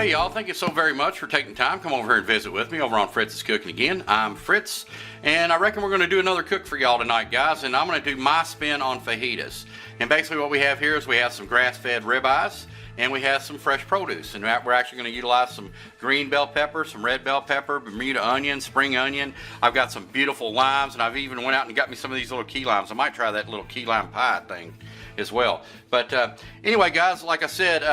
Hey y'all, thank you so very much for taking time. Come over here and visit with me over on Fritz's Cooking again. I'm Fritz, and I reckon we're going to do another cook for y'all tonight, guys, and I'm going to do my spin on fajitas. And basically what we have here is we have some grass-fed ribeyes, and we have some fresh produce, and we're actually going to utilize some green bell pepper, some red bell pepper, Bermuda onion, spring onion. I've got some beautiful limes, and I've even went out and got me some of these little key limes. I might try that little key lime pie thing as well. But anyway, guys, like I said,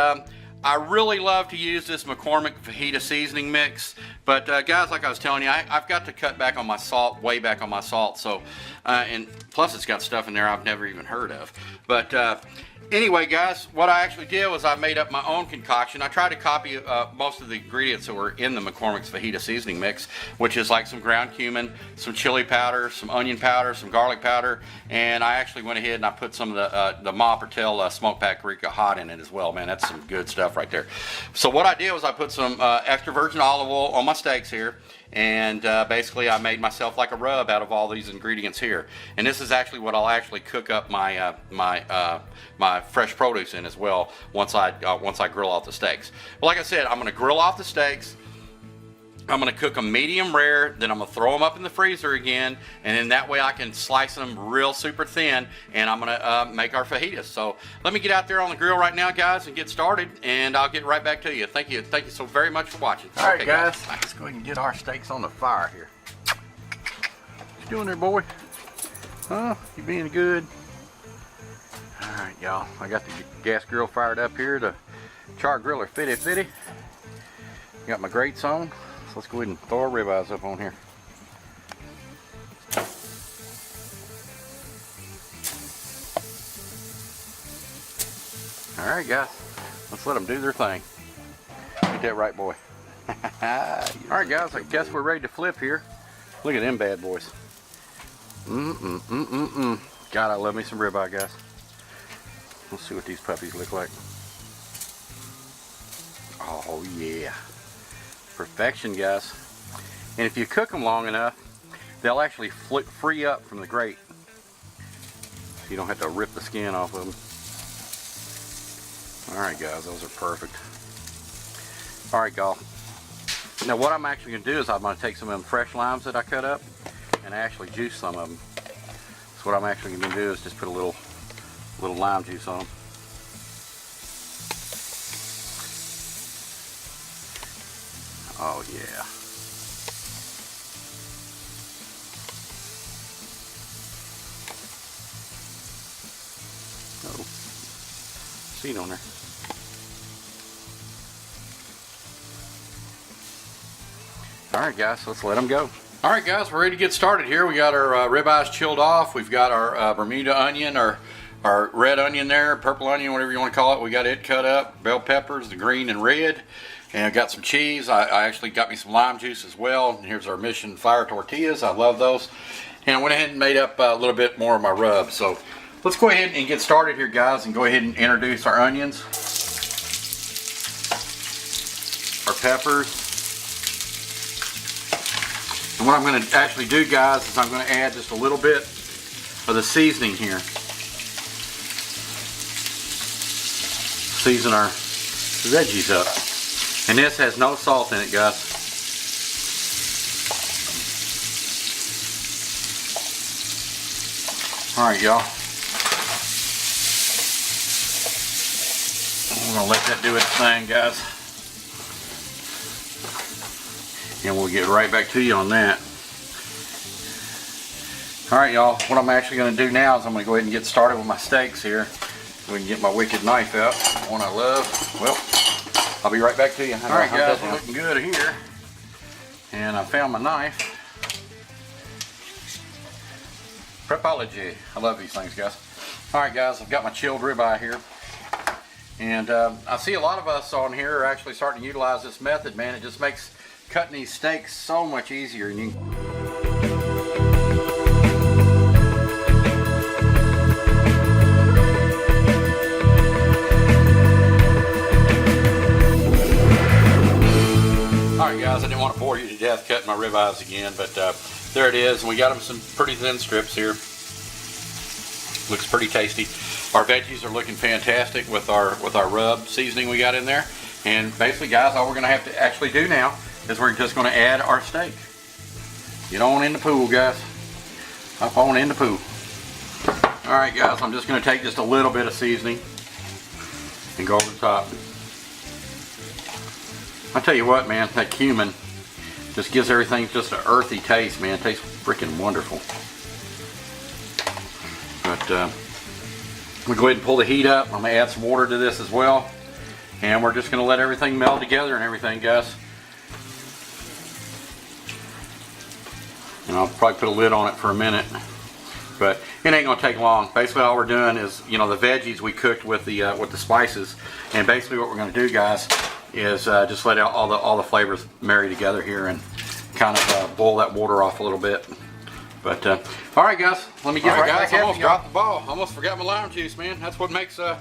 I really love to use this McCormick fajita seasoning mix, but guys, like I was telling you, I've got to cut back on my salt, way back on my salt. So, and plus it's got stuff in there I've never even heard of. But anyway, guys, what I actually did was I made up my own concoction. I tried to copy most of the ingredients that were in the McCormick's fajita seasoning mix, which is like some ground cumin, some chili powder, some onion powder, some garlic powder, and I actually went ahead and I put some of the Ma Patel smoked paprika hot in it as well. Man, that's some good stuff right there. So what I did was I put some extra virgin olive oil on my steaks here, and basically I made myself like a rub out of all these ingredients here. And this is actually what I'll actually cook up my my fresh produce in as well once I grill off the steaks. But like I said, I'm going to grill off the steaks. I'm going to cook them medium rare, then I'm going to throw them up in the freezer again, and then that way I can slice them real super thin, and I'm going to make our fajitas. So let me get out there on the grill right now, guys, and get started, and I'll get right back to you. Thank you so very much for watching. All right, guys, let's go ahead and get our steaks on the fire here. What you doing there, boy? Huh? You being good? All right, y'all. I got the gas grill fired up here, the CharGriller 50. Got my grates on. So let's go ahead and throw our ribeyes up on here. All right, guys. Let's let them do their thing. Get that right, boy. All right, guys. I guess we're ready to flip here. Look at them bad boys. God, I love me some ribeye, guys. Let's see what these puppies look like. Oh yeah, perfection, guys. And if you cook them long enough, they'll actually free up from the grate, so you don't have to rip the skin off of them. All right, guys, those are perfect. All right, y'all. Now what I'm actually going to do is I'm going to take some of them fresh limes that I cut up and actually juice some of them. So what I'm actually going to do is just put a little lime juice on them. Oh yeah. Oh, seed on there. All right, guys, let's let them go. All right, guys, we're ready to get started here. We got our ribeyes chilled off. We've got our Bermuda onion, our red onion there, purple onion, whatever you want to call it. We got it cut up, bell peppers, the green and red, and I got some cheese. I actually got me some lime juice as well. And here's our Mission Fire tortillas. I love those. And I went ahead and made up a little bit more of my rub. So let's go ahead and get started here, guys, and go ahead and introduce our onions, our peppers. And what I'm going to actually do, guys, is I'm going to add just a little bit of the seasoning here. Season our veggies up. And this has no salt in it, guys. Alright, y'all. I'm going to let that do its thing, guys. And we'll get right back to you on that. Alright, y'all. What I'm actually going to do now is I'm going to go ahead and get started with my steaks here. We can get my wicked knife out, the one I love. Well, I'll be right back to you. Alright, guys, we're looking good here. And I found my knife. Prepology. I love these things, guys. Alright, guys, I've got my chilled ribeye here. And I see a lot of us on here are actually starting to utilize this method, man. It just makes cutting these steaks so much easier. And Alright, guys, I didn't want to bore you to death cutting my ribeyes again, but there it is, and we got them some pretty thin strips here. Looks pretty tasty. Our veggies are looking fantastic with our rub seasoning we got in there. And basically, guys, all we're going to have to actually do now is we're just going to add our steak. Get on in the pool, guys. Hop on in the pool. All right, guys, I'm just going to take just a little bit of seasoning and go over the top. I tell you what, man, that cumin just gives everything just an earthy taste, man. It tastes freaking wonderful. But we go ahead and pull the heat up. I'm going to add some water to this as well. And we're just going to let everything meld together and everything, guys. And I'll probably put a lid on it for a minute. But it ain't going to take long. Basically all we're doing is, you know, the veggies we cooked with the spices. And basically what we're going to do, guys, is just let out all the flavors marry together here and kind of boil that water off a little bit. But all right, guys, let me get right back. I almost dropped the ball. Almost forgot my lime juice, man. That's what makes to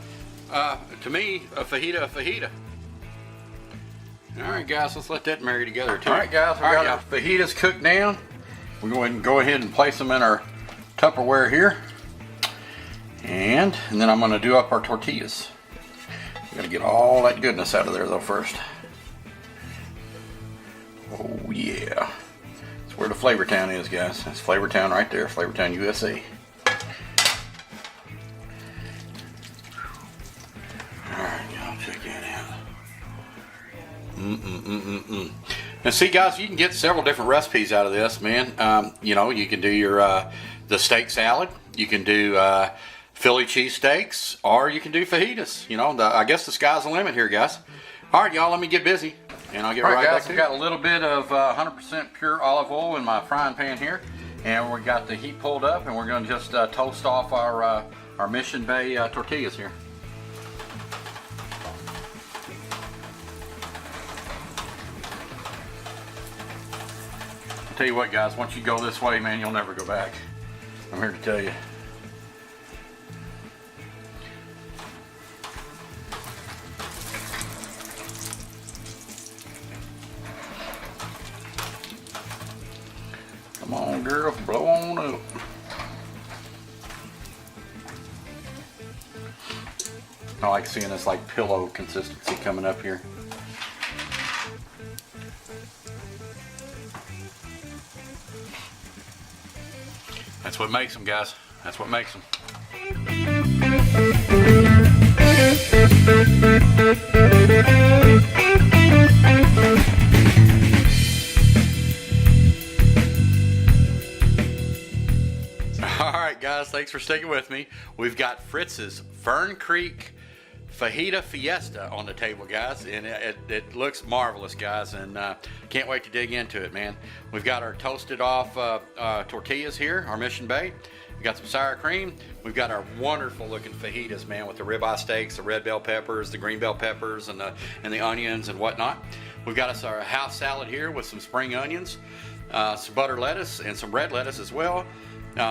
me a fajita. All right, guys, let's let that marry together too. All right, guys, we got our fajitas cooked down. We're going to go ahead and place them in our Tupperware here, and then I'm going to do up our tortillas. Got to get all that goodness out of there though first. Oh yeah, that's where the Flavor Town is, guys. That's Flavor Town right there, Flavor Town, USA. All right, y'all, check that out. Now see, guys, you can get several different recipes out of this, man. You know, you can do your the steak salad. You can do Philly cheesesteaks, or you can do fajitas. You know, I guess the sky's the limit here, guys. All right, y'all, let me get busy, and I'll get right back to it. I've got a little bit of 100% pure olive oil in my frying pan here, and we got the heat pulled up, and we're going to just toast off our Mission Bay tortillas here. I'll tell you what, guys, once you go this way, man, you'll never go back. I'm here to tell you. Come on, girl, blow on up. I like seeing this like pillow consistency coming up here. That's what makes them, guys. That's what makes them. Alright, guys, thanks for sticking with me. We've got Fritz's Fern Creek Fajita Fiesta on the table, guys, and it looks marvelous, guys, and can't wait to dig into it, man. We've got our toasted off tortillas here, our Mission Bay. We got some sour cream. We've got our wonderful looking fajitas, man, with the ribeye steaks, the red bell peppers, the green bell peppers, and the onions and whatnot. We've got us our house salad here with some spring onions, some butter lettuce, and some red lettuce as well.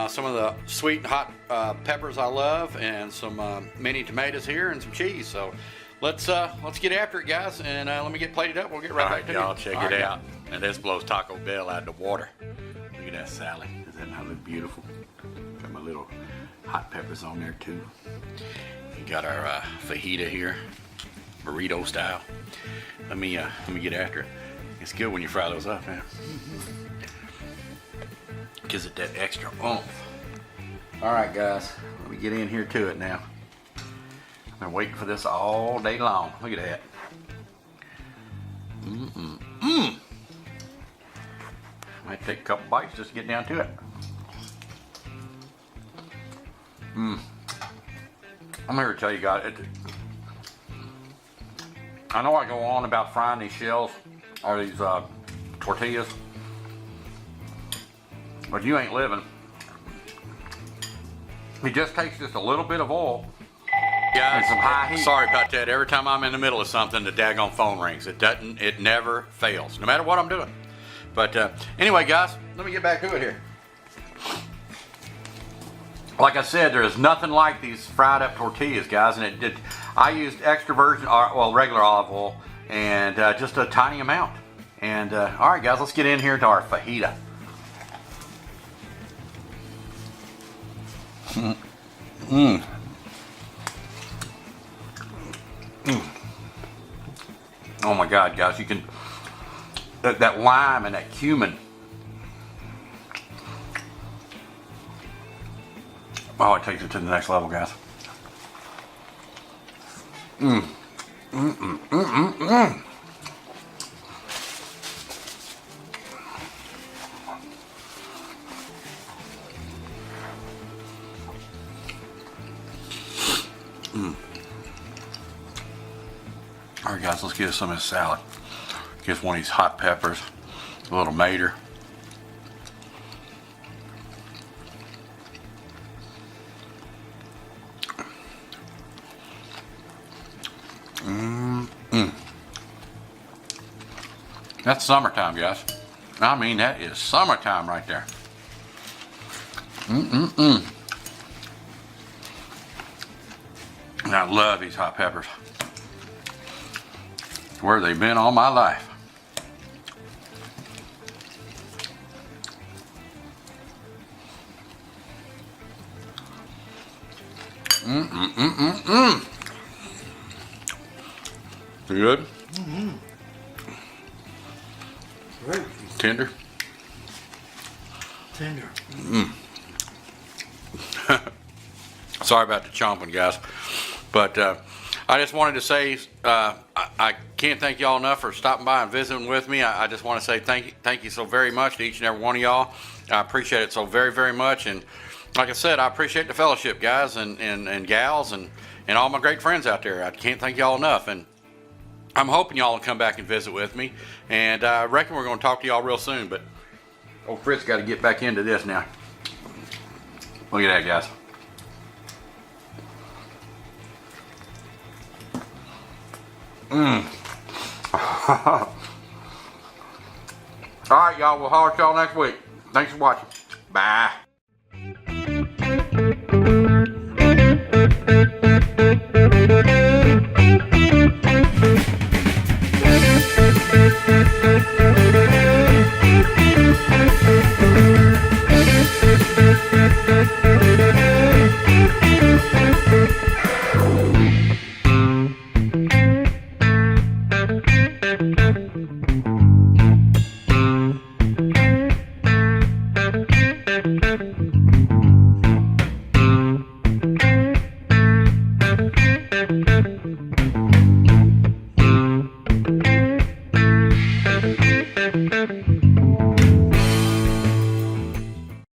Some of the sweet and hot peppers I love, and some mini tomatoes here, and some cheese. So let's get after it, guys, and let me get plated up. We'll get right back to y'all. Check it out. And this blows Taco Bell out of the water. Look at that salad. Does that not look beautiful? Got my little hot peppers on there too. We got our fajita here, burrito style. Let me get after it. It's good when you fry those up, man. Gives it that extra oomph. Alright, guys, let me get in here to it now. I've been waiting for this all day long. Look at that. Might take a couple bites just to get down to it. I'm here to tell you guys, I know I go on about frying these shells or these tortillas, but you ain't living. It just takes just a little bit of oil, guys, and some high heat. Sorry about that. Every time I'm in the middle of something, the daggone phone rings. It never fails, no matter what I'm doing. But anyway, guys, let me get back to it here. Like I said, there is nothing like these fried up tortillas, guys, and I used extra virgin, regular olive oil, and just a tiny amount. And all right, guys, let's get in here to our fajita. Oh my God, guys, you can, that lime and that cumin. Oh, it takes it to the next level, guys. All right, guys, let's get us some of this salad. Get us one of these hot peppers, a little mater. That's summertime, guys. I mean, that is summertime right there. And I love these hot peppers. Where they've been all my life. You good? Mm-hmm. Great. Tender? Tender. Sorry about the chomping, guys. But I just wanted to say I can't thank y'all enough for stopping by and visiting with me. I just want to say thank you so very much to each and every one of y'all. I appreciate it so very, very much. And like I said, I appreciate the fellowship, guys and gals and all my great friends out there. I can't thank y'all enough. And I'm hoping y'all will come back and visit with me. And I reckon we're going to talk to y'all real soon. But Old Fritz got to get back into this now. Look at that, guys. All right, y'all. We'll holler at y'all next week. Thanks for watching. Bye.